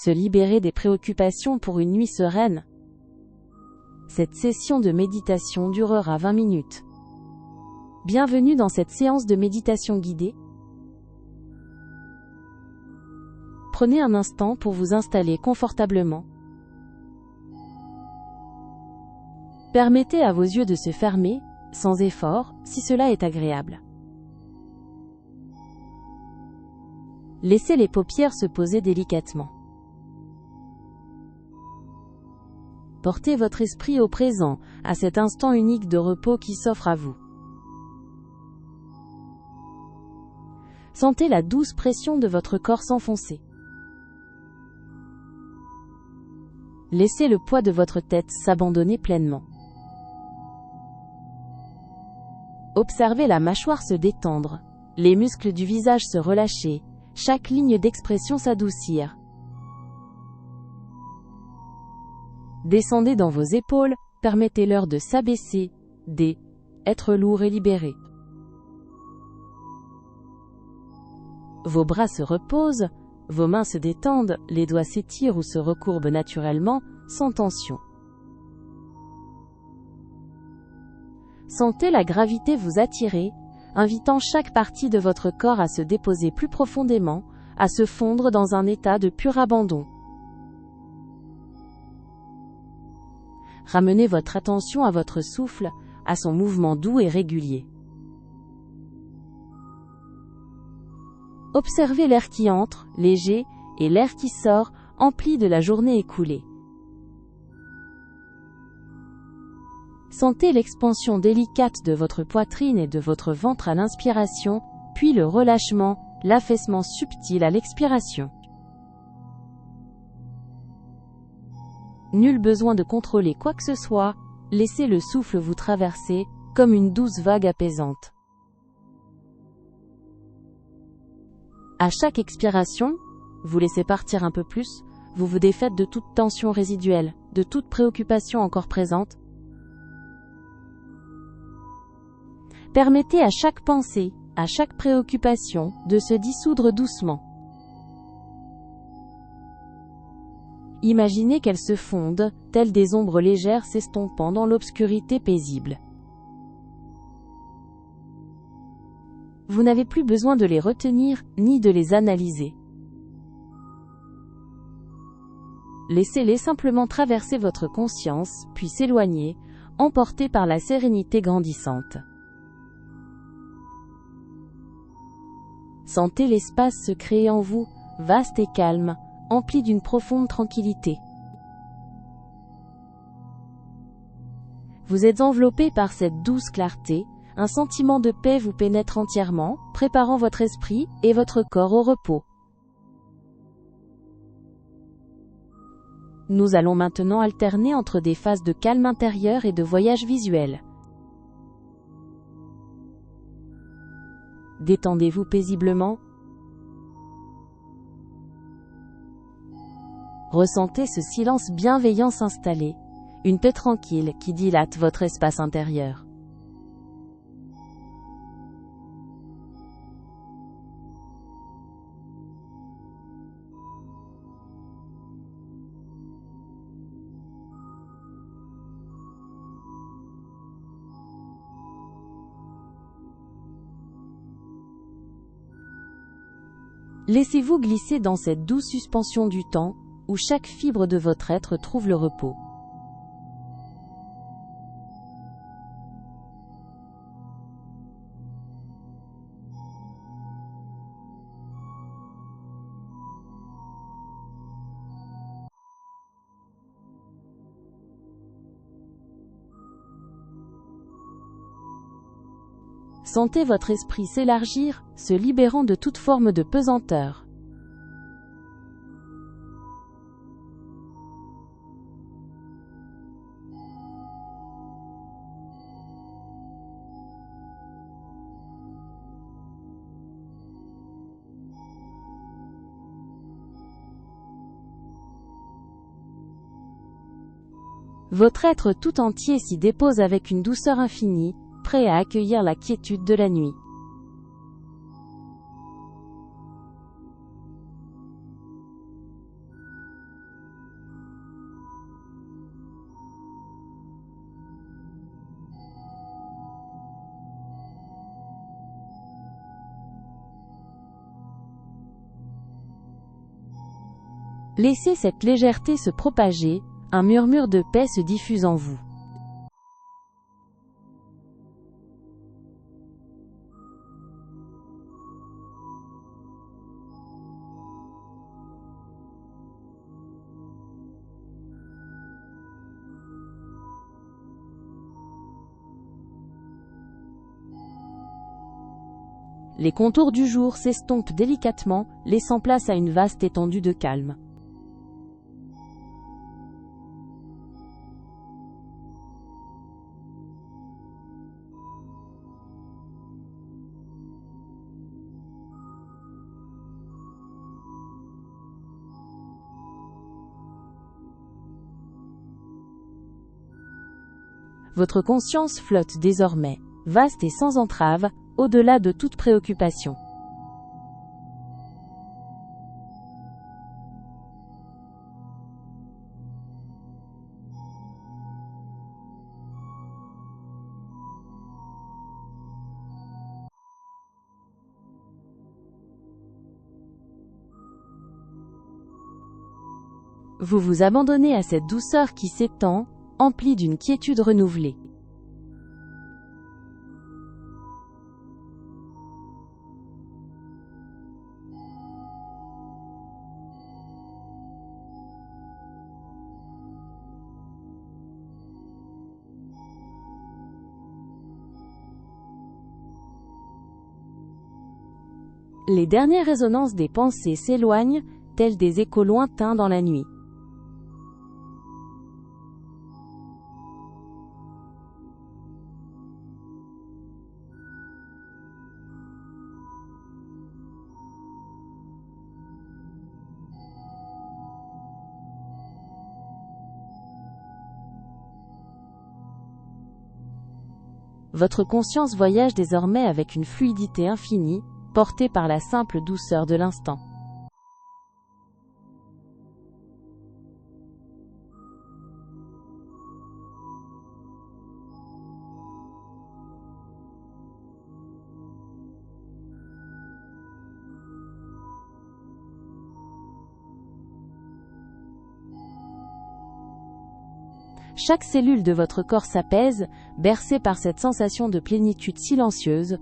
se libérer des préoccupations pour une nuit sereine. Cette session de méditation durera 20 minutes. Bienvenue dans cette séance de méditation guidée. Prenez un instant pour vous installer confortablement. Permettez à vos yeux de se fermer, sans effort, si cela est agréable. Laissez les paupières se poser délicatement. Portez votre esprit au présent, à cet instant unique de repos qui s'offre à vous. Sentez la douce pression de votre corps s'enfoncer. Laissez le poids de votre tête s'abandonner pleinement. Observez la mâchoire se détendre, les muscles du visage se relâcher, chaque ligne d'expression s'adoucir. Descendez dans vos épaules, permettez-leur de s'abaisser, être lourd et libéré. Vos bras se reposent, vos mains se détendent, les doigts s'étirent ou se recourbent naturellement, sans tension. Sentez la gravité vous attirer, invitant chaque partie de votre corps à se déposer plus profondément, à se fondre dans un état de pur abandon. Ramenez votre attention à votre souffle, à son mouvement doux et régulier. Observez l'air qui entre, léger, et l'air qui sort, empli de la journée écoulée. Sentez l'expansion délicate de votre poitrine et de votre ventre à l'inspiration, puis le relâchement, l'affaissement subtil à l'expiration. Nul besoin de contrôler quoi que ce soit, laissez le souffle vous traverser, comme une douce vague apaisante. À chaque expiration, vous laissez partir un peu plus, vous vous défaites de toute tension résiduelle, de toute préoccupation encore présente. Permettez à chaque pensée, à chaque préoccupation, de se dissoudre doucement. Imaginez qu'elles se fondent, telles des ombres légères s'estompant dans l'obscurité paisible. Vous n'avez plus besoin de les retenir, ni de les analyser. Laissez-les simplement traverser votre conscience, puis s'éloigner, emportés par la sérénité grandissante. Sentez l'espace se créer en vous, vaste et calme, empli d'une profonde tranquillité. Vous êtes enveloppé par cette douce clarté, un sentiment de paix vous pénètre entièrement, préparant votre esprit et votre corps au repos. Nous allons maintenant alterner entre des phases de calme intérieur et de voyage visuel. Détendez-vous paisiblement. Ressentez ce silence bienveillant s'installer, une paix tranquille qui dilate votre espace intérieur. Laissez-vous glisser dans cette douce suspension du temps, où chaque fibre de votre être trouve le repos. Sentez votre esprit s'élargir, se libérant de toute forme de pesanteur. Votre être tout entier s'y dépose avec une douceur infinie, prêt à accueillir la quiétude de la nuit. Laissez cette légèreté se propager, un murmure de paix se diffuse en vous. Les contours du jour s'estompent délicatement, laissant place à une vaste étendue de calme. Votre conscience flotte désormais, vaste et sans entrave, au-delà de toute préoccupation. Vous vous abandonnez à cette douceur qui s'étend, emplie d'une quiétude renouvelée. Les dernières résonances des pensées s'éloignent, tels des échos lointains dans la nuit. Votre conscience voyage désormais avec une fluidité infinie, portée par la simple douceur de l'instant. Chaque cellule de votre corps s'apaise, bercée par cette sensation de plénitude silencieuse.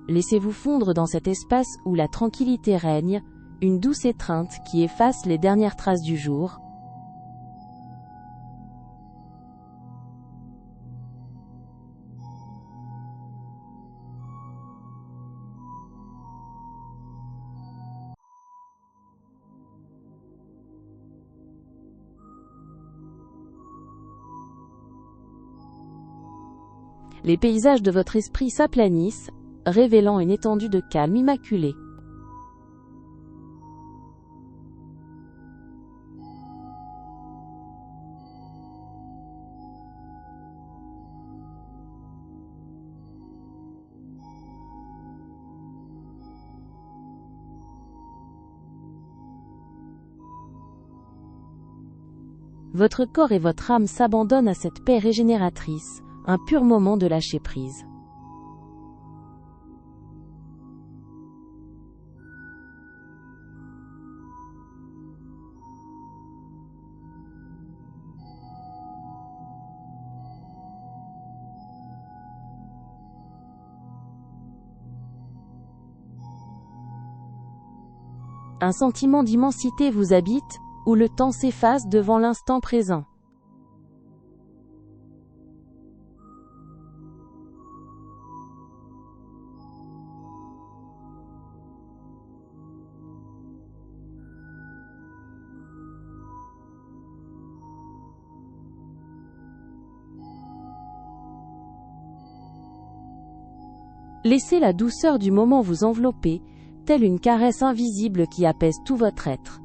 Laissez-vous fondre dans cet espace où la tranquillité règne, une douce étreinte qui efface les dernières traces du jour. Les paysages de votre esprit s'aplanissent, révélant une étendue de calme immaculé. Votre corps et votre âme s'abandonnent à cette paix régénératrice, un pur moment de lâcher prise. Un sentiment d'immensité vous habite, où le temps s'efface devant l'instant présent. Laissez la douceur du moment vous envelopper, telle une caresse invisible qui apaise tout votre être.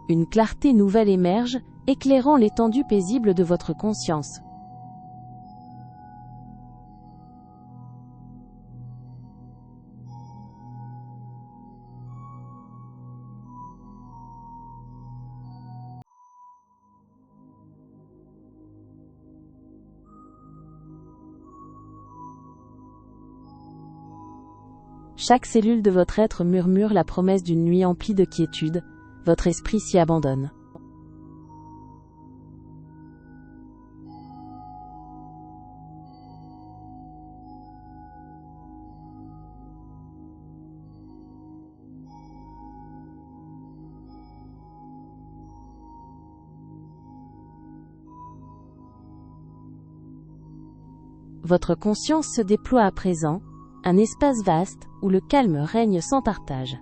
Une clarté nouvelle émerge, éclairant l'étendue paisible de votre conscience. Chaque cellule de votre être murmure la promesse d'une nuit emplie de quiétude, votre esprit s'y abandonne. Votre conscience se déploie à présent, un espace vaste, où le calme règne sans partage.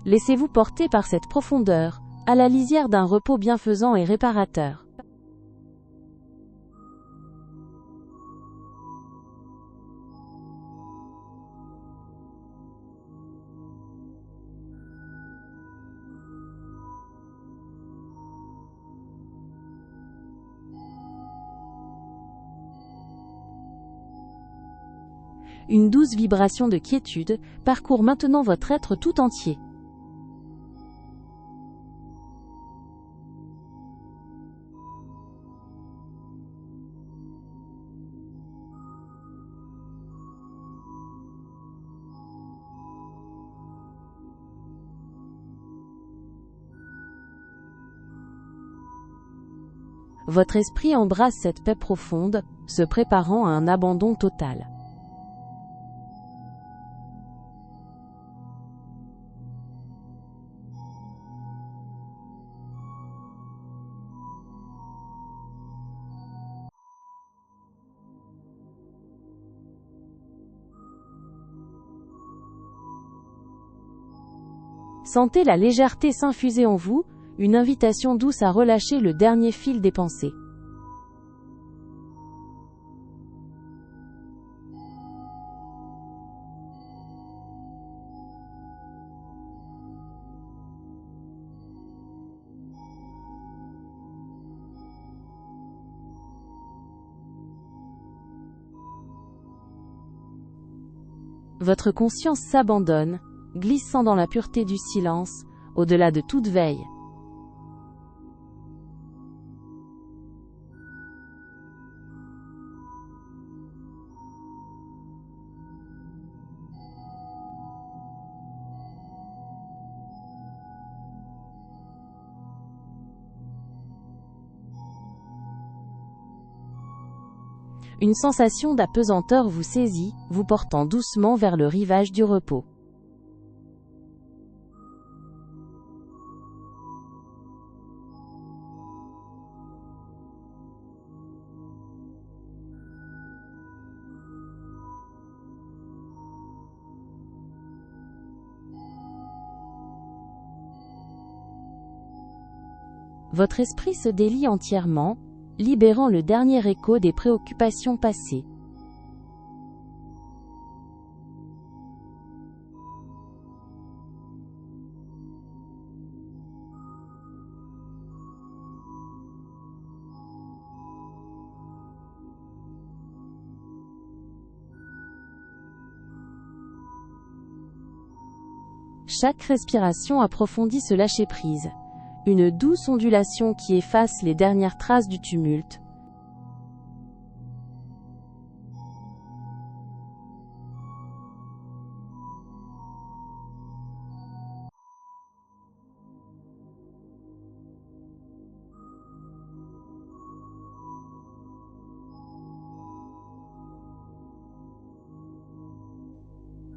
Laissez-vous porter par cette profondeur, à la lisière d'un repos bienfaisant et réparateur. Une douce vibration de quiétude parcourt maintenant votre être tout entier. Votre esprit embrasse cette paix profonde, se préparant à un abandon total. Sentez la légèreté s'infuser en vous, une invitation douce à relâcher le dernier fil des pensées. Votre conscience s'abandonne, glissant dans la pureté du silence, au-delà de toute veille. Une sensation d'apesanteur vous saisit, vous portant doucement vers le rivage du repos. Votre esprit se délie entièrement, libérant le dernier écho des préoccupations passées. Chaque respiration approfondit ce lâcher-prise. Une douce ondulation qui efface les dernières traces du tumulte.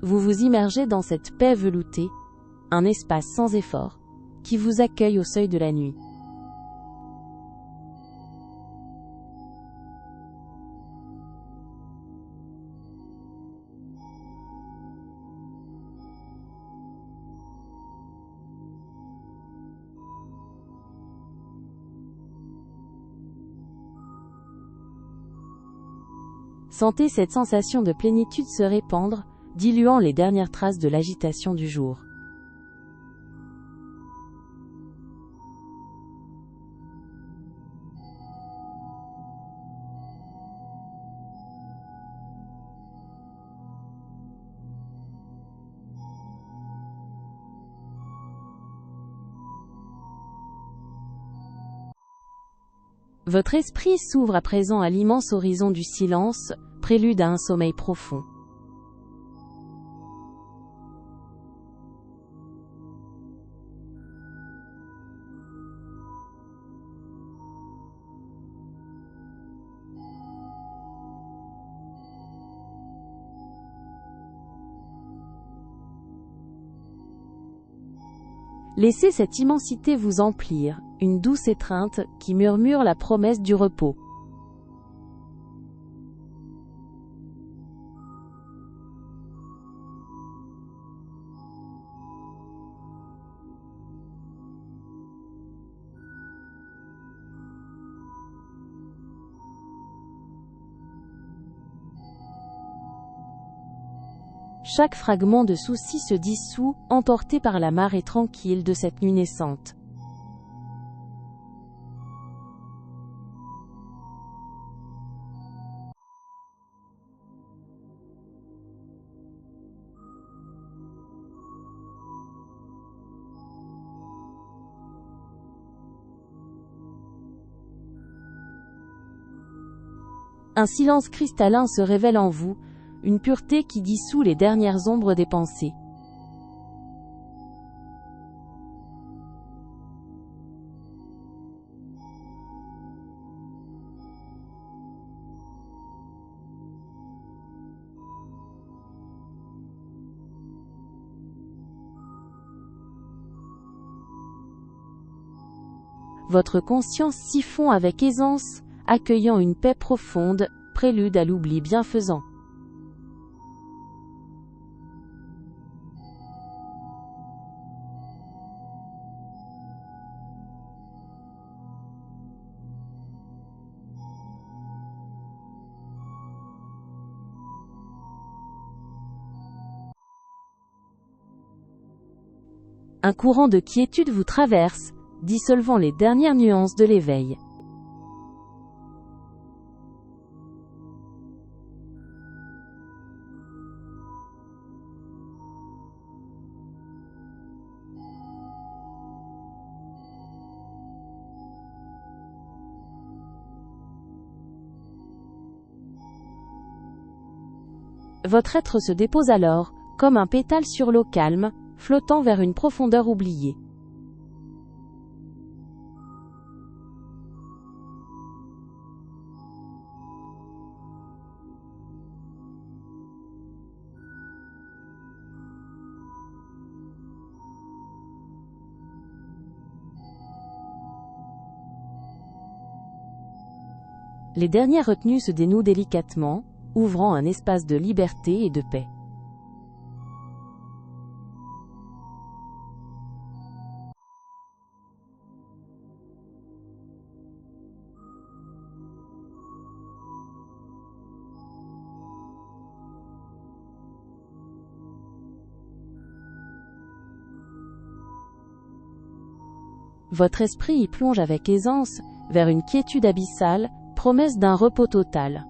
Vous vous immergez dans cette paix veloutée, un espace sans effort, qui vous accueille au seuil de la nuit. Sentez cette sensation de plénitude se répandre, diluant les dernières traces de l'agitation du jour. Votre esprit s'ouvre à présent à l'immense horizon du silence, prélude à un sommeil profond. Laissez cette immensité vous emplir, une douce étreinte qui murmure la promesse du repos. Chaque fragment de souci se dissout, emporté par la marée tranquille de cette nuit naissante. Un silence cristallin se révèle en vous, une pureté qui dissout les dernières ombres des pensées. Votre conscience s'y fond avec aisance, accueillant une paix profonde, prélude à l'oubli bienfaisant. Un courant de quiétude vous traverse, dissolvant les dernières nuances de l'éveil. Votre être se dépose alors, comme un pétale sur l'eau calme, flottant vers une profondeur oubliée. Les dernières retenues se dénouent délicatement, ouvrant un espace de liberté et de paix. Votre esprit y plonge avec aisance, vers une quiétude abyssale, promesse d'un repos total.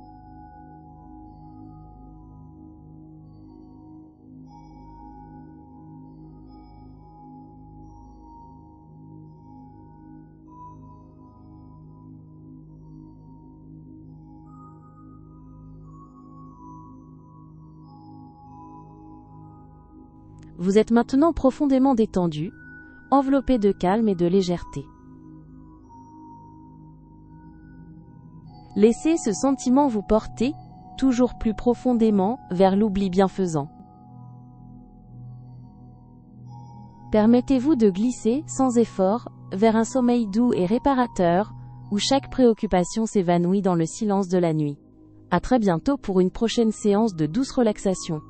Vous êtes maintenant profondément détendu, enveloppé de calme et de légèreté. Laissez ce sentiment vous porter, toujours plus profondément, vers l'oubli bienfaisant. Permettez-vous de glisser, sans effort, vers un sommeil doux et réparateur, où chaque préoccupation s'évanouit dans le silence de la nuit. À très bientôt pour une prochaine séance de douce relaxation.